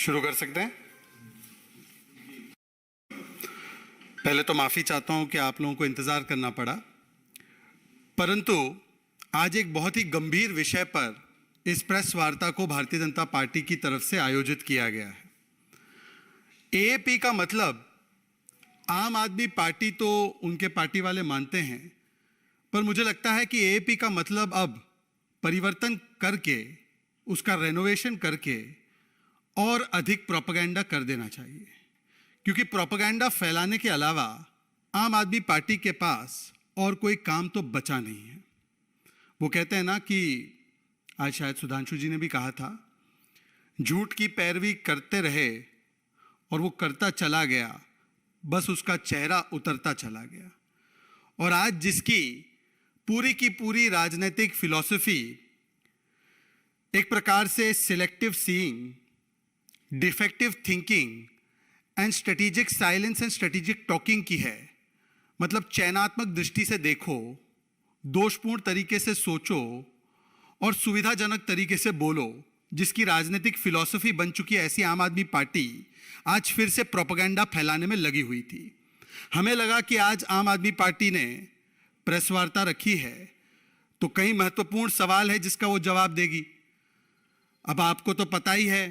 शुरू कर सकते हैं। पहले तो माफी चाहता हूं कि आप लोगों को इंतजार करना पड़ा, परंतु आज एक बहुत ही गंभीर विषय पर इस प्रेस वार्ता को भारतीय जनता पार्टी की तरफ से आयोजित किया गया है। एएपी का मतलब आम आदमी पार्टी तो उनके पार्टी वाले मानते हैं, पर मुझे लगता है कि एएपी का मतलब अब परिवर्तन करके, उसका रेनोवेशन करके और अधिक प्रोपेगेंडा कर देना चाहिए, क्योंकि प्रोपेगेंडा फैलाने के अलावा आम आदमी पार्टी के पास और कोई काम तो बचा नहीं है। वो कहते हैं ना कि आज शायद सुधांशु जी ने भी कहा था, झूठ की पैरवी करते रहे और वो करता चला गया, बस उसका चेहरा उतरता चला गया। और आज जिसकी पूरी की पूरी राजनीतिक फिलॉसफी एक प्रकार से selective seeing, defective thinking and strategic silence and strategic talking की है, मतलब चयनात्मक दृष्टि से देखो, दोषपूर्ण तरीके से सोचो और सुविधाजनक तरीके से बोलो, जिसकी राजनीतिक फिलॉसफी बन चुकी है, ऐसी आम आदमी पार्टी आज फिर से प्रोपेगेंडा फैलाने में लगी हुई थी। हमें लगा कि आज आम आदमी पार्टी ने प्रेस वार्ता रखी है तो कई महत्वपूर्ण सवाल है जिसका वो जवाब देगी। अब आपको तो पता ही है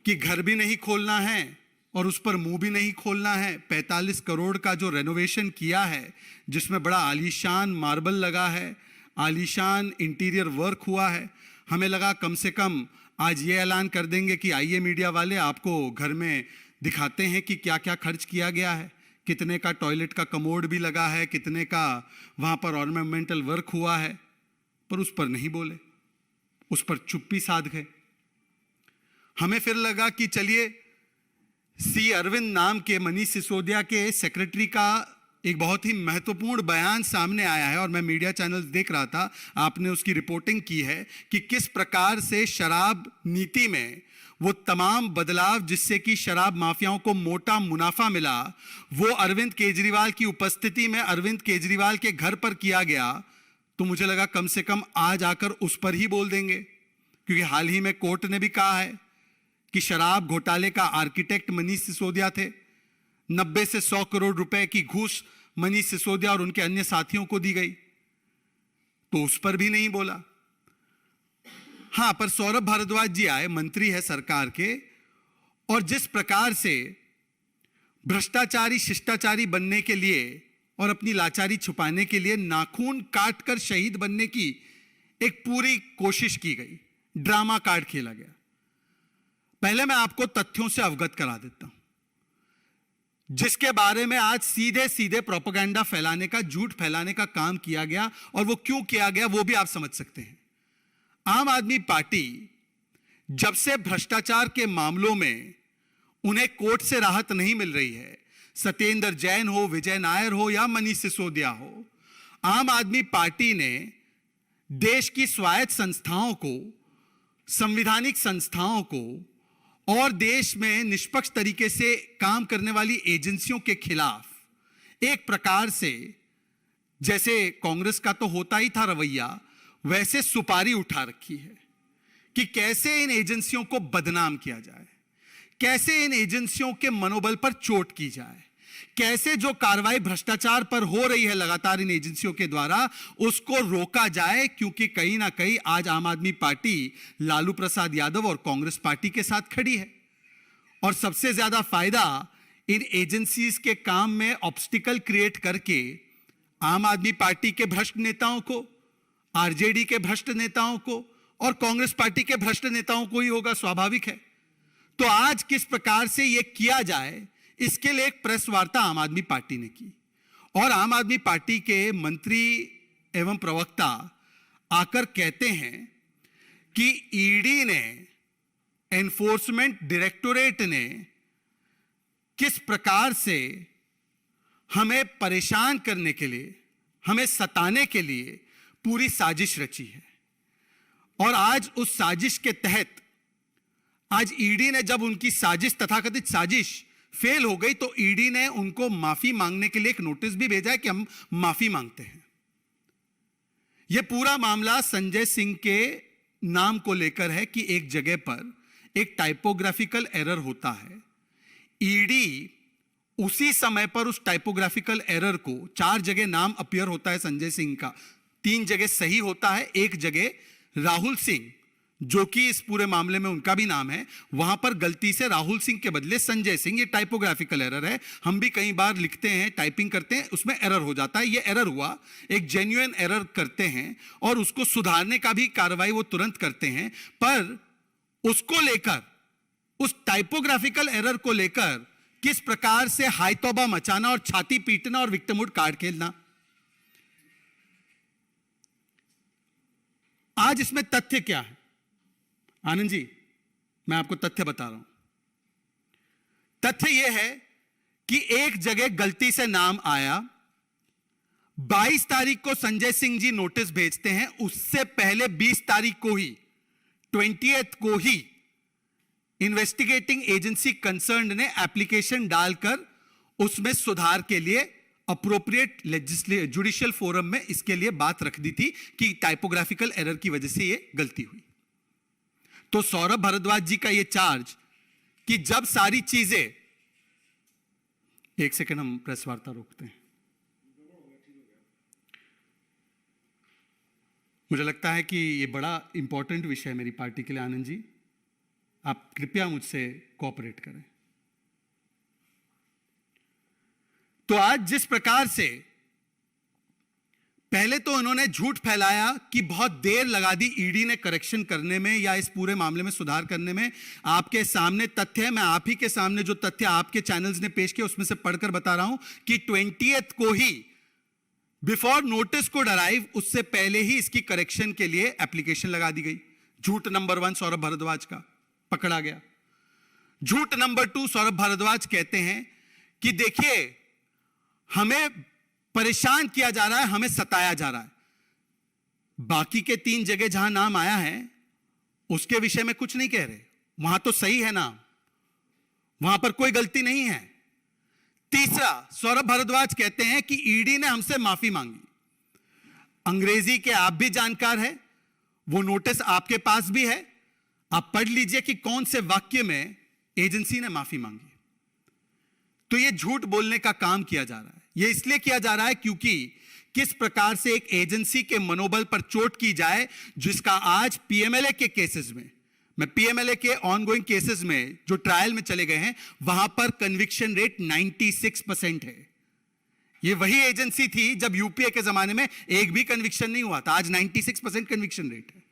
कि घर भी नहीं खोलना है और उस पर मुंह भी नहीं खोलना है। 45 करोड़ का जो रेनोवेशन किया है, जिसमें बड़ा आलीशान मार्बल लगा है, आलीशान इंटीरियर वर्क हुआ है, हमें लगा कम से कम आज ये ऐलान कर देंगे कि आइए मीडिया वाले, आपको घर में दिखाते हैं कि क्या क्या खर्च किया गया है, कितने का टॉयलेट का कमोड भी लगा है, कितने का वहाँ पर ऑर्नामेंटल वर्क हुआ है। पर उस पर नहीं बोले, उस पर चुप्पी साध गए। हमें फिर लगा कि चलिए सी अरविंद नाम के मनीष सिसोदिया के सेक्रेटरी का एक बहुत ही महत्वपूर्ण बयान सामने आया है और मैं मीडिया चैनल्स देख रहा था, आपने उसकी रिपोर्टिंग की है कि किस प्रकार से शराब नीति में वो तमाम बदलाव जिससे कि शराब माफियाओं को मोटा मुनाफा मिला, वो अरविंद केजरीवाल की उपस्थिति में अरविंद केजरीवाल के घर पर किया गया। तो मुझे लगा कम से कम आज आकर उस पर ही बोल देंगे, क्योंकि हाल ही में कोर्ट ने भी कहा है कि शराब घोटाले का आर्किटेक्ट मनीष सिसोदिया थे। 90 से 100 करोड़ रुपए की घूस मनीष सिसोदिया और उनके अन्य साथियों को दी गई, तो उस पर भी नहीं बोला। हां, पर सौरभ भारद्वाज जी आए, मंत्री है सरकार के, और जिस प्रकार से भ्रष्टाचारी शिष्टाचारी बनने के लिए और अपनी लाचारी छुपाने के लिए नाखून काटकर शहीद बनने की एक पूरी कोशिश की गई, ड्रामा कार्ड खेला गया। पहले मैं आपको तथ्यों से अवगत करा देता हूं, जिसके बारे में आज सीधे सीधे प्रोपेगेंडा फैलाने का, झूठ फैलाने का काम किया गया, और वो क्यों किया गया वो भी आप समझ सकते हैं। आम आदमी पार्टी जब से भ्रष्टाचार के मामलों में उन्हें कोर्ट से राहत नहीं मिल रही है, सत्येंद्र जैन हो, विजय नायर हो या मनीष सिसोदिया हो, आम आदमी पार्टी ने देश की स्वायत्त संस्थाओं को, संवैधानिक संस्थाओं को और देश में निष्पक्ष तरीके से काम करने वाली एजेंसियों के खिलाफ एक प्रकार से, जैसे कांग्रेस का तो होता ही था रवैया, वैसे सुपारी उठा रखी है कि कैसे इन एजेंसियों को बदनाम किया जाए, कैसे इन एजेंसियों के मनोबल पर चोट की जाए, कैसे जो कार्रवाई भ्रष्टाचार पर हो रही है लगातार इन एजेंसियों के द्वारा उसको रोका जाए, क्योंकि कहीं ना कहीं आज आम आदमी पार्टी लालू प्रसाद यादव और कांग्रेस पार्टी के साथ खड़ी है। और सबसे ज्यादा फायदा इन एजेंसीज के काम में ऑब्स्टिकल क्रिएट करके आम आदमी पार्टी के भ्रष्ट नेताओं को, आरजेडी के भ्रष्ट नेताओं को और कांग्रेस पार्टी के भ्रष्ट नेताओं को ही होगा, स्वाभाविक है। तो आज किस प्रकार से यह किया जाए, इसके लिए एक प्रेस वार्ता आम आदमी पार्टी ने की, और आम आदमी पार्टी के मंत्री एवं प्रवक्ता आकर कहते हैं कि ईडी ने, एनफोर्समेंट डायरेक्टोरेट ने किस प्रकार से हमें परेशान करने के लिए, हमें सताने के लिए पूरी साजिश रची है। और आज उस साजिश के तहत आज ईडी ने, जब उनकी साजिश, तथाकथित साजिश फेल हो गई, तो ईडी ने उनको माफी मांगने के लिए एक नोटिस भी भेजा है कि हम माफी मांगते हैं। यह पूरा मामला संजय सिंह के नाम को लेकर है कि एक जगह पर एक टाइपोग्राफिकल एरर होता है, ईडी उसी समय पर उस टाइपोग्राफिकल एरर को, 4 जगह नाम अपीयर होता है संजय सिंह का, 3 जगह सही होता है, 1 जगह राहुल सिंह जो कि इस पूरे मामले में उनका भी नाम है, वहां पर गलती से राहुल सिंह के बदले संजय सिंह, ये टाइपोग्राफिकल एरर है। हम भी कई बार लिखते हैं, टाइपिंग करते हैं, उसमें एरर हो जाता है, ये एरर हुआ, एक जेन्युइन एरर करते हैं और उसको सुधारने का भी कार्रवाई वो तुरंत करते हैं, पर उसको लेकर, उस टाइपोग्राफिकल एरर को लेकर किस प्रकार से हाय तौबा मचाना और छाती पीटना और विक्टिमहुड कार्ड खेलना। आज इसमें तथ्य क्या है आनंद जी, मैं आपको तथ्य बता रहा हूं। तथ्य यह है कि एक जगह गलती से नाम आया, 22 तारीख को संजय सिंह जी नोटिस भेजते हैं, उससे पहले 20 तारीख को ही, 20th को ही इन्वेस्टिगेटिंग एजेंसी कंसर्न ने एप्लीकेशन डालकर उसमें सुधार के लिए अप्रोप्रिएट जुडिशियल फोरम में इसके लिए बात रख दी थी कि टाइपोग्राफिकल एरर की वजह से यह गलती हुई। तो सौरभ भारद्वाज जी का यह चार्ज कि जब सारी चीजें, एक सेकंड हम प्रेस वार्ता रोकते हैं। मुझे लगता है कि यह बड़ा इंपॉर्टेंट विषय है मेरी पार्टी के लिए। आनंद जी, आप कृपया मुझसे कोऑपरेट करें। तो आज जिस प्रकार से पहले तो उन्होंने झूठ फैलाया कि बहुत देर लगा दी ईडी ने करेक्शन करने में या इस पूरे मामले में सुधार करने में, आपके सामने तथ्य है, मैं आप ही के सामने जो तथ्य आपके चैनल्स ने पेश किए उसमें से पढ़कर बता रहा हूं कि 20th को ही, बिफोर नोटिस को अराइव, उससे पहले ही इसकी करेक्शन के लिए एप्लीकेशन लगा दी गई। झूठ नंबर 1 सौरभ भारद्वाज का पकड़ा गया। झूठ नंबर 2, सौरभ भारद्वाज कहते हैं कि देखिए हमें परेशान किया जा रहा है, हमें सताया जा रहा है। बाकी के 3 जगह जहां नाम आया है उसके विषय में कुछ नहीं कह रहे, वहां तो सही है नाम, वहां पर कोई गलती नहीं है। तीसरा, सौरभ भारद्वाज कहते हैं कि ईडी ने हमसे माफी मांगी। अंग्रेजी के आप भी जानकार हैं, वो नोटिस आपके पास भी है, आप पढ़ लीजिए कि कौन से वाक्य में एजेंसी ने माफी मांगी। तो यह झूठ बोलने का काम किया जा रहा है। यह इसलिए किया जा रहा है क्योंकि किस प्रकार से एक एजेंसी के मनोबल पर चोट की जाए, जिसका आज पीएमएलए के केसेस में, मैं पीएमएलए के ऑनगोइंग केसेस में जो ट्रायल में चले गए हैं, वहां पर कन्विक्शन रेट 96% है। यह वही एजेंसी थी जब यूपीए के जमाने में एक भी कन्विक्शन नहीं हुआ था, आज 96% कन्विक्शन रेट है।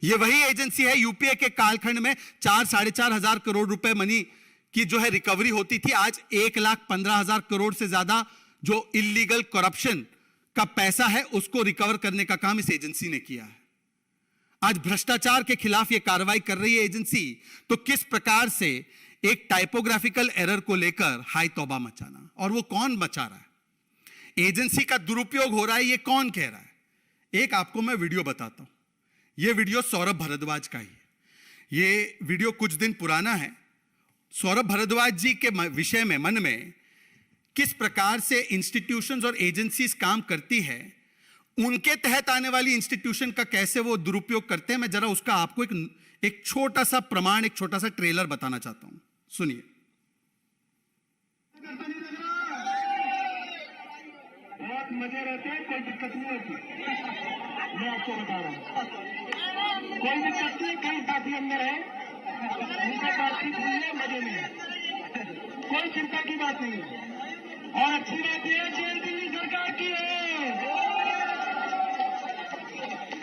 यह वही एजेंसी है, यूपीए के कालखंड में 4-4.5 हजार करोड़ रुपए मनी की जो है रिकवरी होती थी, आज 1,15,000 करोड़ से ज्यादा जो इलीगल करप्शन का पैसा है उसको रिकवर करने का काम इस एजेंसी ने किया है। आज भ्रष्टाचार के खिलाफ यह कार्रवाई कर रही है एजेंसी। तो किस प्रकार से एक टाइपोग्राफिकल एरर को लेकर हाय तौबा मचाना, और वो कौन मचा रहा है, एजेंसी का दुरुपयोग हो रहा है, ये कौन कह रहा है। एक आपको मैं वीडियो बताता हूं, यह वीडियो सौरभ भारद्वाज का ही है। यह वीडियो कुछ दिन पुराना है। सौरभ भारद्वाज जी के विषय में, मन में किस प्रकार से इंस्टीट्यूशंस और एजेंसीज काम करती है, उनके तहत आने वाली इंस्टीट्यूशन का कैसे वो दुरुपयोग करते हैं, मैं जरा उसका आपको एक छोटा सा प्रमाण, एक छोटा सा ट्रेलर बताना चाहता हूं, सुनिए। बहुत मजे रहते हैं, कोई दिक्कत नहीं होती, मैं आपको बता रहा हूँ, कोई दिक्कत नहीं। कई साथी अंदर है, उनसे बातचीत हुई है, मजे में है, कोई चिंता की बात नहीं है। और अच्छी बात यह है, जेल दिल्ली सरकार की है,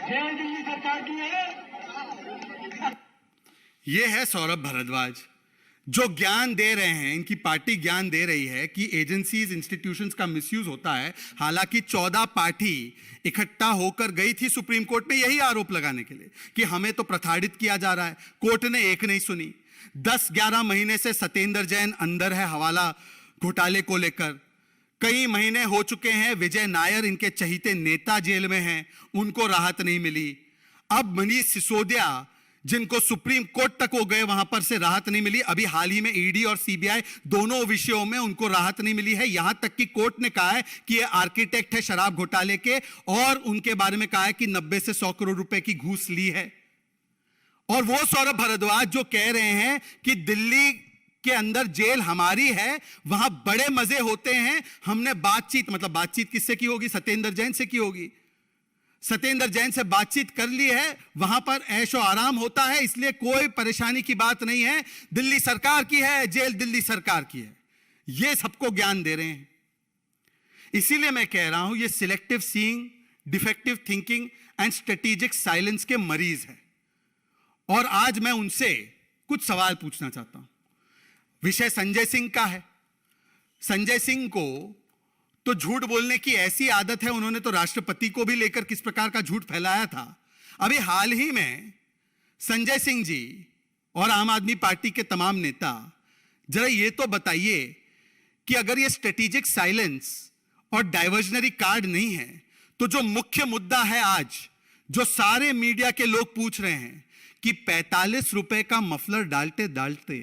जेल दिल्ली सरकार की है। यह है सौरभ भारद्वाज जो ज्ञान दे रहे हैं, इनकी पार्टी ज्ञान दे रही है कि एजेंसीज, इंस्टीट्यूशंस का मिसयूज होता है। हालांकि 14 पार्टी इकट्ठा होकर गई थी सुप्रीम कोर्ट में यही आरोप लगाने के लिए कि हमें तो प्रताड़ित किया जा रहा है। कोर्ट ने एक नहीं सुनी। 10-11 महीने से सत्येंद्र जैन अंदर है हवाला घोटाले को लेकर। कई महीने हो चुके हैं, विजय नायर इनके चहीते नेता जेल में हैं, उनको राहत नहीं मिली। अब मनीष सिसोदिया जिनको सुप्रीम कोर्ट तक वो गए, वहां पर से राहत नहीं मिली। अभी हाल ही में ईडी और सीबीआई दोनों विषयों में उनको राहत नहीं मिली है। यहां तक कि कोर्ट ने कहा है कि ये आर्किटेक्ट है शराब घोटाले के, और उनके बारे में कहा है कि 90 से 100 करोड़ रुपए की घूस ली है। और वो सौरभ भारद्वाज जो कह रहे हैं कि दिल्ली के अंदर जेल हमारी है, वहां बड़े मजे होते हैं, हमने बातचीत किससे की होगी? सत्येंद्र जैन से की होगी। सत्येंद्र जैन से बातचीत कर ली है, वहां पर ऐशो आराम होता है, इसलिए कोई परेशानी की बात नहीं है। दिल्ली सरकार की है, जेल दिल्ली सरकार की है, ये सबको ज्ञान दे रहे हैं। इसीलिए मैं कह रहा हूं ये selective seeing, defective thinking and strategic silence के मरीज है। और आज मैं उनसे कुछ सवाल पूछना चाहता हूं। विषय संजय सिंह का है। संजय सिंह को तो झूठ बोलने की ऐसी आदत है, उन्होंने तो राष्ट्रपति को भी लेकर किस प्रकार का झूठ फैलाया था। अभी हाल ही में संजय सिंह जी और आम आदमी पार्टी के तमाम नेता जरा ये तो बताइए कि अगर ये स्ट्रेटेजिक साइलेंस और डाइवर्जनरी कार्ड नहीं है, तो जो मुख्य मुद्दा है आज, जो सारे मीडिया के लोग पूछ रहे हैं कि 45 रुपए का मफलर डालते डालते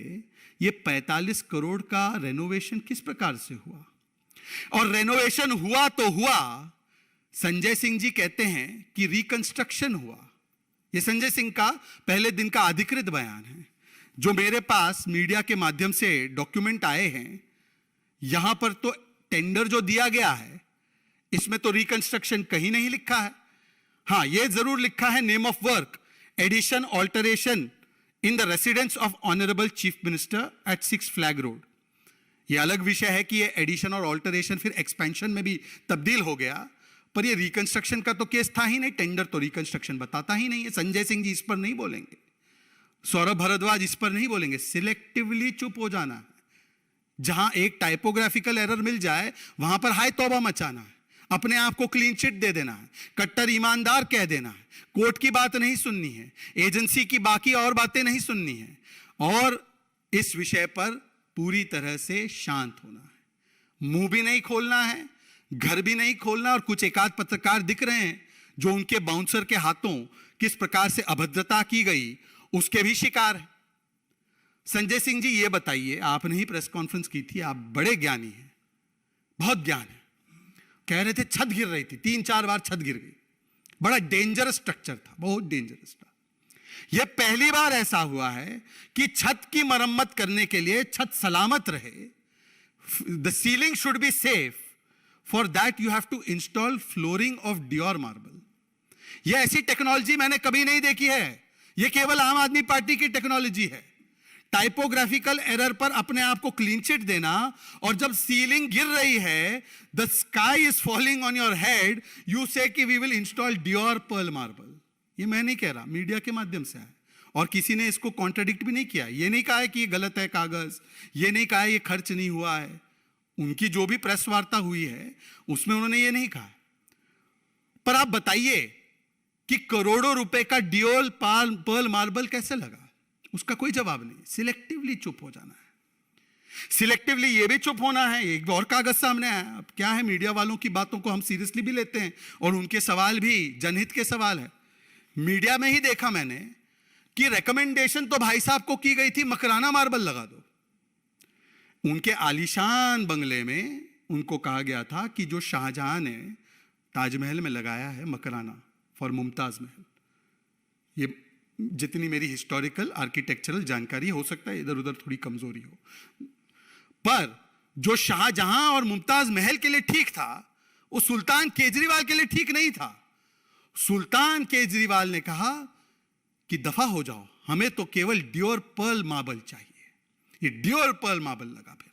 ये 45 करोड़ का रेनोवेशन किस प्रकार से हुआ, और रेनोवेशन हुआ तो हुआ, संजय सिंह जी कहते हैं कि रिकंस्ट्रक्शन हुआ। यह संजय सिंह का पहले दिन का अधिकृत बयान है, जो मेरे पास मीडिया के माध्यम से डॉक्यूमेंट आए हैं। यहां पर तो टेंडर जो दिया गया है, इसमें तो रिकंस्ट्रक्शन कहीं नहीं लिखा है। हां, यह जरूर लिखा है name of work addition alteration in the residence of honourable chief minister at 6 flag road. यह अलग विषय है कि यह एडिशन और ऑल्टरेशन फिर एक्सपेंशन में भी तब्दील हो गया, पर यह रिकंस्ट्रक्शन का तो केस था ही नहीं। टेंडर तो रिकंस्ट्रक्शन बताता ही नहीं है। संजय सिंह जी इस पर नहीं बोलेंगे, सौरभ भारद्वाज इस पर नहीं बोलेंगे। सिलेक्टिवली चुप हो जाना है। जहां एक टाइपोग्राफिकल एरर मिल जाए वहां पर हाय तौबा मचाना है, अपने आप को क्लीन चिट दे देना है, कट्टर ईमानदार कह देना है, कोर्ट की बात नहीं सुननी है, एजेंसी की बाकी और बातें नहीं सुननी है, और इस विषय पर पूरी तरह से शांत होना है। मुंह भी नहीं खोलना है, घर भी नहीं खोलना। और कुछ एकाध पत्रकार दिख रहे हैं जो उनके बाउंसर के हाथों किस प्रकार से अभद्रता की गई उसके भी शिकार है। संजय सिंह जी ये बताइए, आपने ही प्रेस कॉन्फ्रेंस की थी, आप बड़े ज्ञानी हैं, बहुत ज्ञान है। कह रहे थे छत गिर रही थी, 3-4 बार छत गिर गई, बड़ा डेंजरस स्ट्रक्चर था, बहुत डेंजरस था। यह पहली बार ऐसा हुआ है कि छत की मरम्मत करने के लिए छत सलामत रहे, the ceiling should be safe, for that you have to install flooring of Dior marble. यह ऐसी टेक्नोलॉजी मैंने कभी नहीं देखी है, यह केवल आम आदमी पार्टी की टेक्नोलॉजी है। टाइपोग्राफिकल एरर पर अपने आप को क्लीन चिट देना, और जब सीलिंग गिर रही है, the sky is falling on your head, you say कि we will install Dior pearl marble. ये मैं नहीं कह रहा, मीडिया के माध्यम से है, और किसी ने इसको कॉन्ट्राडिक्ट भी नहीं किया। ये नहीं कहा है कि ये गलत है कागज, ये नहीं कहा है ये खर्च नहीं हुआ है। उनकी जो भी प्रेस वार्ता हुई है उसमें उन्होंने ये नहीं कहा। पर आप बताइए कि करोड़ों रुपए का डियोर पर्ल मार्बल कैसे लगा, उसका कोई जवाब नहीं। सिलेक्टिवली चुप हो जाना है। सिलेक्टिवली ये भी चुप होना है। एक और कागज सामने आया। अब क्या है, मीडिया वालों की बातों को हम सीरियसली भी लेते हैं, और उनके सवाल भी जनहित के सवाल है। मीडिया में ही देखा मैंने कि रिकमेंडेशन तो भाई साहब को की गई थी, मकराना मार्बल लगा दो। उनके आलीशान बंगले में उनको कहा गया था कि जो शाहजहां ने ताजमहल में लगाया है मकराना फॉर मुमताज महल, ये जितनी मेरी हिस्टोरिकल आर्किटेक्चरल जानकारी, हो सकता है इधर उधर थोड़ी कमजोरी हो, पर जो शाहजहां और मुमताज महल के लिए ठीक था, वो सुल्तान केजरीवाल के लिए ठीक नहीं था। सुल्तान केजरीवाल ने कहा कि दफा हो जाओ, हमें तो केवल डियोर पर्ल मार्बल चाहिए। ये डियोर पर्ल मार्बल लगा। फिर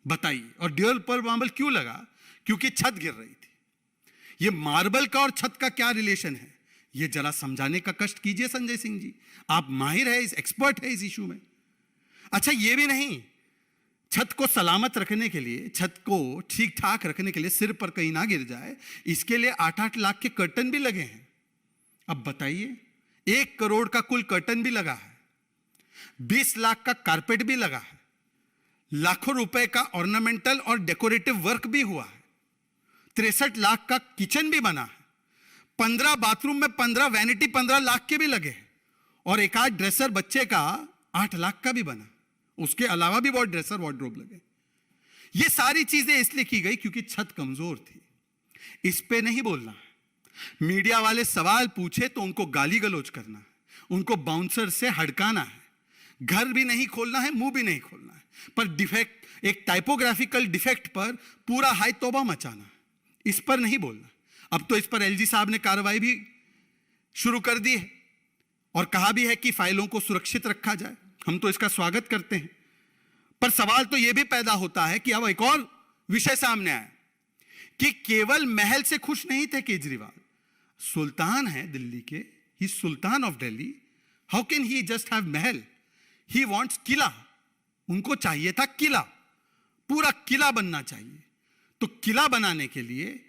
बताइए, और डियोर पर्ल मार्बल क्यों लगा? क्योंकि छत गिर रही थी। ये मार्बल का और छत का क्या रिलेशन है, ये जरा समझाने का कष्ट कीजिए संजय सिंह जी, आप माहिर है, एक्सपर्ट है इस इशू में। अच्छा, ये भी नहीं, छत को सलामत रखने के लिए, छत को ठीक ठाक रखने के लिए, सिर पर कहीं ना गिर जाए, इसके लिए 8-8 लाख के कर्टन भी लगे हैं। अब बताइए, 1 करोड़ का कुल कर्टन भी लगा है, 20 लाख का कारपेट भी लगा है, लाखों रुपए का ऑर्नामेंटल और डेकोरेटिव वर्क भी हुआ है, 63 लाख का किचन भी बना है, 15 बाथरूम में 15 वैनिटी 15 लाख के भी लगे हैं, और एक आध ड्रेसर बच्चे का 8 लाख का भी बना। उसके अलावा भी बहुत ड्रेसर वार्डरोब लगे। ये सारी चीजें इसलिए की गई क्योंकि छत कमजोर थी। इस पे नहीं बोलना है। मीडिया वाले सवाल पूछे तो उनको गाली गलौज करना है, उनको बाउंसर से हड़काना है, घर भी नहीं खोलना है, मुंह भी नहीं खोलना है, पर डिफेक्ट, एक टाइपोग्राफिकल डिफेक्ट पर पूरा हाय तौबा मचाना है, इस पर नहीं बोलना। अब तो इस पर एलजी साहब ने कार्रवाई भी शुरू कर दी है और कहा भी है कि फाइलों को सुरक्षित रखा जाए। हम तो इसका स्वागत करते हैं, पर सवाल तो यह भी पैदा होता है कि अब एक और विषय सामने आया कि केवल महल से खुश नहीं थे केजरीवाल, सुल्तान है दिल्ली के, he sultan of Delhi, how can he just have mahal, he wants किला, उनको चाहिए था किला, पूरा किला बनना चाहिए। तो किला बनाने के लिए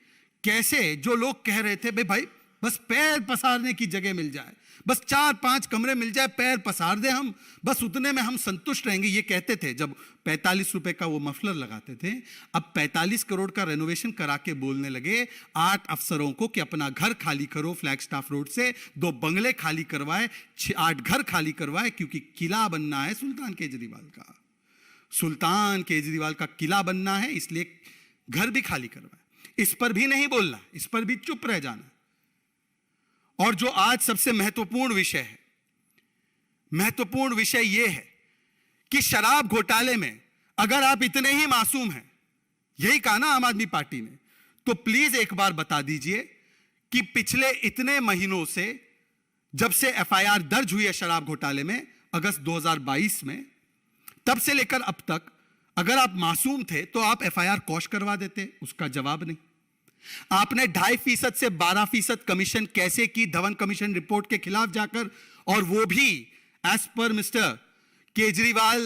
कैसे, जो लोग कह रहे थे भाई बस पैर पसारने की जगह मिल जाए, बस 4-5 कमरे मिल जाए, पैर पसार दे हम, बस उतने में हम संतुष्ट रहेंगे, ये कहते थे जब 45 रुपए का वो मफलर लगाते थे। अब 45 करोड़ का रेनोवेशन करा के बोलने लगे 8 अफसरों को कि अपना घर खाली करो फ्लैगस्टाफ रोड से, 2 बंगले खाली करवाए, 8 घर खाली करवाए, क्योंकि किला बनना है सुल्तान केजरीवाल का, सुल्तान केजरीवाल का किला बनना है, इसलिए घर भी खाली करवाए। इस पर भी नहीं बोलना, इस पर भी चुप रह जाना। और जो आज सबसे महत्वपूर्ण विषय है, महत्वपूर्ण विषय यह है कि शराब घोटाले में अगर आप इतने ही मासूम हैं, यही कहा ना आम आदमी पार्टी ने, तो प्लीज एक बार बता दीजिए कि पिछले इतने महीनों से, जब से एफआईआर दर्ज हुई है शराब घोटाले में अगस्त 2022 में, तब से लेकर अब तक अगर आप मासूम थे तो आप एफआईआर कॉश करवा देते। उसका जवाब नहीं। आपने 2.5% से 12% कमीशन कैसे की धवन कमीशन रिपोर्ट के खिलाफ जाकर, और वो भी एज पर मिस्टर केजरीवाल,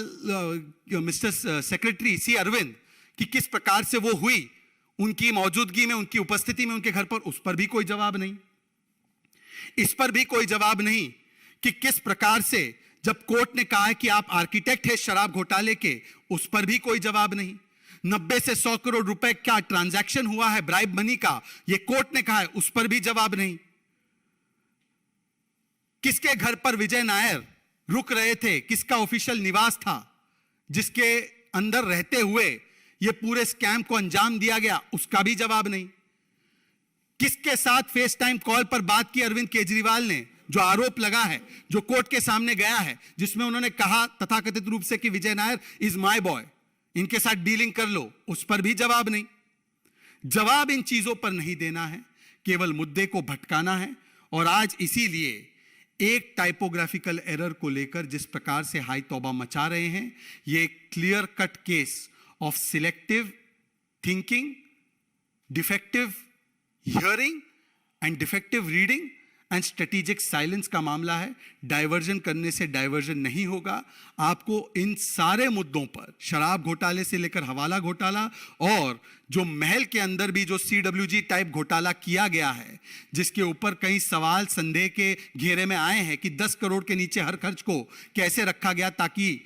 मिस्टर सेक्रेटरी सी अरविंद, कि किस प्रकार से वो हुई उनकी मौजूदगी में, उनकी उपस्थिति में उनके घर पर, उस पर भी कोई जवाब नहीं। इस पर भी कोई जवाब नहीं कि किस प्रकार से जब कोर्ट ने कहा है कि आप आर्किटेक्ट हैं शराब घोटाले के, उस पर भी कोई जवाब नहीं। 90 से 100 करोड़ रुपए का ट्रांजैक्शन हुआ है ब्राइब मनी का, यह कोर्ट ने कहा है, उस पर भी जवाब नहीं। किसके घर पर विजय नायर रुक रहे थे, किसका ऑफिशियल निवास था जिसके अंदर रहते हुए यह पूरे स्कैम को अंजाम दिया गया, उसका भी जवाब नहीं। किसके साथ फेस टाइम कॉल पर बात की अरविंद केजरीवाल ने, जो आरोप लगा है, जो कोर्ट के सामने गया है, जिसमें उन्होंने कहा तथाकथित रूप से कि विजय नायर इज माय बॉय, इनके साथ डीलिंग कर लो, उस पर भी जवाब नहीं। जवाब इन चीजों पर नहीं देना है, केवल मुद्दे को भटकाना है। और आज इसीलिए एक टाइपोग्राफिकल एरर को लेकर जिस प्रकार से हाई तौबा मचा रहे हैं, ये clear cut case of selective thinking, defective hearing and defective reading and strategic silence का मामला है। डाइवर्जन करने से डाइवर्जन नहीं होगा। आपको इन सारे मुद्दों पर, शराब घोटाले से लेकर हवाला घोटाला, और जो महल के अंदर भी जो CWG टाइप घोटाला किया गया है, जिसके ऊपर कई सवाल संदेह के घेरे में आए हैं कि 10 करोड़ के नीचे हर खर्च को कैसे रखा गया ताकि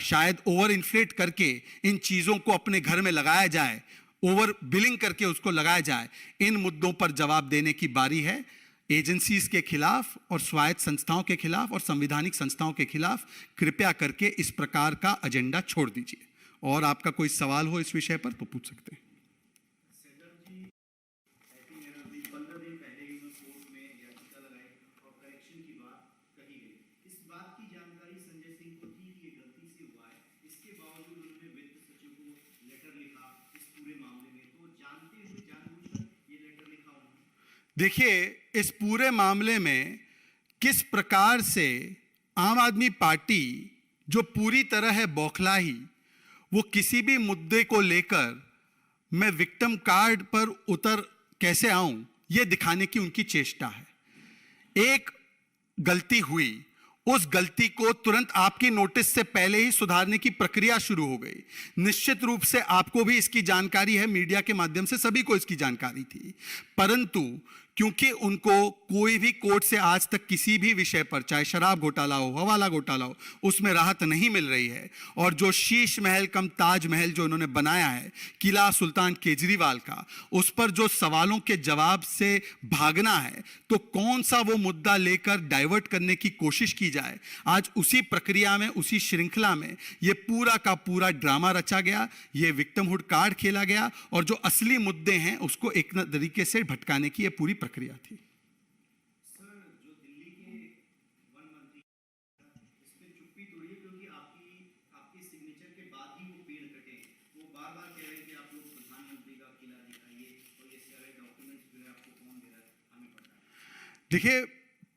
शायद ओवर इन्फ्लेट करके इन चीजों को अपने घर में लगाया जाए, ओवर बिलिंग करके उसको लगाया जाए। इन मुद्दों पर जवाब देने की बारी है एजेंसीज के खिलाफ और स्वायत्त संस्थाओं के खिलाफ और संवैधानिक संस्थाओं के खिलाफ। कृपया करके इस प्रकार का एजेंडा छोड़ दीजिए। और आपका कोई सवाल हो इस विषय पर तो पूछ सकते हैं। देखिए, इस पूरे मामले में किस प्रकार से आम आदमी पार्टी, जो पूरी तरह है बौखलाही, वो किसी भी मुद्दे को लेकर मैं विक्टिम कार्ड पर उतर कैसे आऊं, यह दिखाने की उनकी चेष्टा है। एक गलती हुई, उस गलती को तुरंत आपकी नोटिस से पहले ही सुधारने की प्रक्रिया शुरू हो गई। निश्चित रूप से आपको भी इसकी जानकारी है, मीडिया के माध्यम से सभी को इसकी जानकारी थी, परंतु क्योंकि उनको कोई भी कोर्ट से आज तक किसी भी विषय पर, चाहे शराब घोटाला हो, हवाला घोटाला हो, उसमें राहत नहीं मिल रही है। और जो शीश महल कम ताज महल जो उन्होंने बनाया है किला सुल्तान केजरीवाल का, उस पर जो सवालों के जवाब से भागना है, तो कौन सा वो मुद्दा लेकर डाइवर्ट करने की कोशिश की जाए। आज उसी प्रक्रिया में, उसी श्रृंखला में ये पूरा का पूरा ड्रामा रचा गया, ये विक्टिमहुड कार्ड खेला गया, और जो असली मुद्दे हैं उसको एक तरीके से भटकाने की ये पूरी प्रक्रिया थी। सर, जो दिल्ली के 1 देखिए,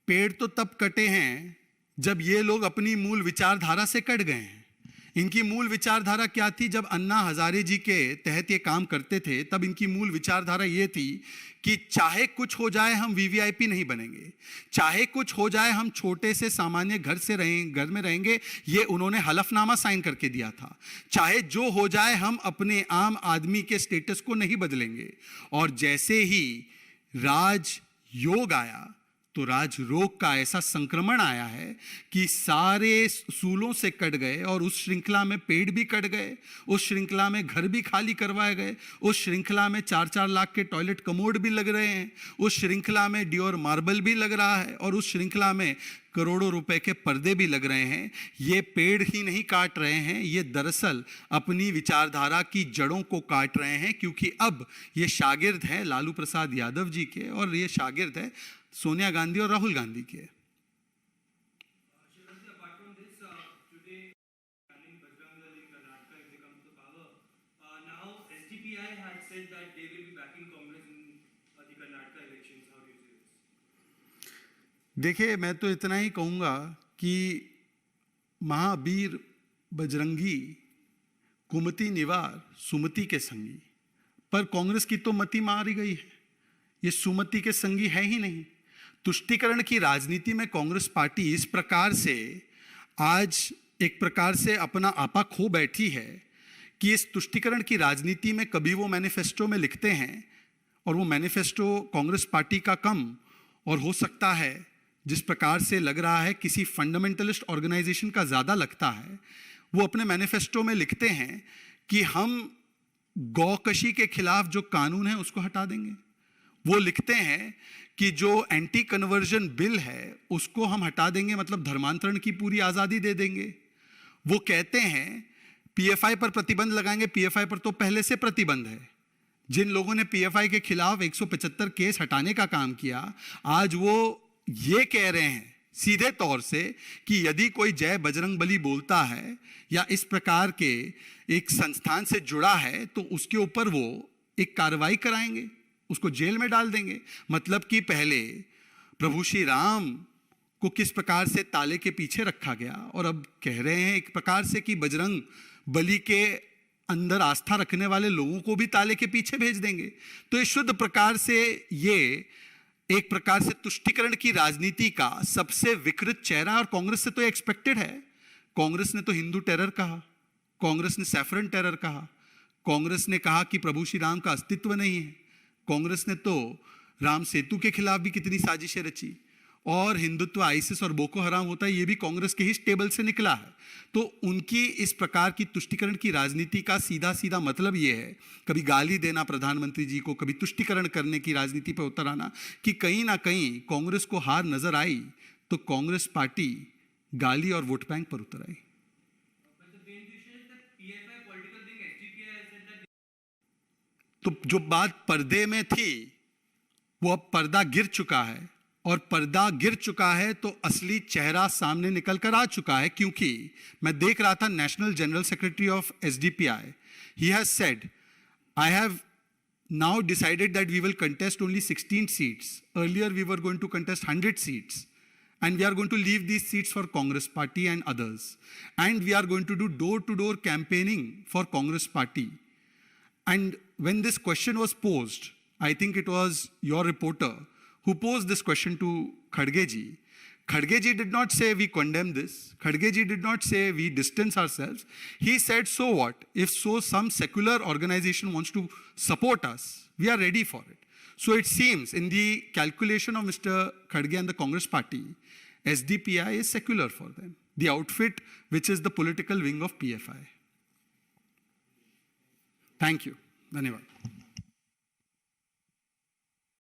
पेड़ तो तब कटे हैं जब ये लोग अपनी मूल विचारधारा से कट गए हैं। इनकी मूल विचारधारा क्या थी? जब अन्ना हजारे जी के तहत ये काम करते थे तब इनकी मूल विचारधारा ये थी कि चाहे कुछ हो जाए हम वीवीआईपी नहीं बनेंगे, चाहे कुछ हो जाए हम छोटे से सामान्य घर में रहेंगे। ये उन्होंने हलफनामा साइन करके दिया था। चाहे जो हो जाए हम अपने आम आदमी के स्टेटस को नहीं बदलेंगे। और जैसे ही राजयोग आया तो राजरोग का ऐसा संक्रमण आया है कि सारे सूलों से कट गए, और उस श्रृंखला में पेड़ भी कट गए, उस श्रृंखला में घर भी खाली करवाए गए, उस श्रृंखला में 4-4 लाख के टॉयलेट कमोड भी लग रहे हैं, उस श्रृंखला में डियोर मार्बल भी लग रहा है, और उस श्रृंखला में करोड़ों रुपए के पर्दे भी लग रहे हैं। ये पेड़ ही नहीं काट रहे हैं, ये दरअसल अपनी विचारधारा की जड़ों को काट रहे हैं, क्योंकि अब ये शागिर्द हैं लालू प्रसाद यादव जी के, और ये शागिर्द है सोनिया गांधी और राहुल गांधी के। देखिए, मैं तो इतना ही कहूंगा कि महावीर बजरंगी कुमति निवार सुमति के संगी, पर कांग्रेस की तो मति मारी गई है। ये सुमति के संगी है ही नहीं। तुष्टीकरण की राजनीति में कांग्रेस पार्टी इस प्रकार से आज एक प्रकार से अपना आपा खो बैठी है कि इस तुष्टीकरण की राजनीति में कभी वो मैनिफेस्टो में लिखते हैं, और वो मैनिफेस्टो कांग्रेस पार्टी का कम और हो सकता है जिस प्रकार से लग रहा है किसी फंडामेंटलिस्ट ऑर्गेनाइजेशन का ज़्यादा लगता है। वो अपने मैनिफेस्टो में लिखते हैं कि हम गौकशी के खिलाफ जो कानून है उसको हटा देंगे। वो लिखते हैं कि जो एंटी कन्वर्जन बिल है उसको हम हटा देंगे, मतलब धर्मांतरण की पूरी आज़ादी दे देंगे। वो कहते हैं पीएफआई पर प्रतिबंध लगाएंगे। पीएफआई पर तो पहले से प्रतिबंध है। जिन लोगों ने पीएफआई के खिलाफ 175 केस हटाने का काम किया, आज वो ये कह रहे हैं सीधे तौर से कि यदि कोई जय बजरंगबली बोलता है या इस प्रकार के एक संस्थान से जुड़ा है तो उसके ऊपर वो एक कार्रवाई कराएंगे, उसको जेल में डाल देंगे। मतलब कि पहले प्रभु श्री राम को किस प्रकार से ताले के पीछे रखा गया, और अब कह रहे हैं एक प्रकार से कि बजरंग बली के अंदर आस्था रखने वाले लोगों को भी ताले के पीछे भेज देंगे। तो ये शुद्ध प्रकार से ये एक प्रकार से तुष्टीकरण की राजनीति का सबसे विकृत चेहरा, और कांग्रेस से तो एक्सपेक्टेड है। कांग्रेस ने तो हिंदू टेरर कहा, कांग्रेस ने सैफरन टेरर कहा, कांग्रेस ने कहा कि प्रभु श्री राम का अस्तित्व नहीं है, कांग्रेस ने तो राम सेतु के खिलाफ भी कितनी साजिशें रची, और हिंदुत्व आईसिस और बोको हराम होता है ये भी कांग्रेस के ही टेबल से निकला है। तो उनकी इस प्रकार की तुष्टीकरण की राजनीति का सीधा सीधा मतलब ये है, कभी गाली देना प्रधानमंत्री जी को, कभी तुष्टीकरण करने की राजनीति पर उतर आना, कि कहीं ना कहीं कांग्रेस को हार नजर आई तो कांग्रेस पार्टी गाली और वोट बैंक पर उतर आई। तो जो बात पर्दे में थी वो अब पर्दा गिर चुका है, और पर्दा गिर चुका है तो असली चेहरा सामने निकल कर आ चुका है। क्योंकि मैं देख रहा था national general secretary of SDPI, he has said I have now decided that we will contest only 16 seats. Earlier we were going to contest 100 seats, and we are going to leave these seats for Congress party and others, and we are going to do door-to-door campaigning for Congress party. And when this question was posed, I think it was your reporter who posed this question to Khadge ji. Khadge ji did not say we condemn this. Khadge ji did not say we distance ourselves. He said, so what? If so, some secular organization wants to support us, we are ready for it. So it seems in the calculation of Mr. Khadge and the Congress party, SDPI is secular for them, the outfit which is the political wing of PFI. Thank you. Dhanyavad.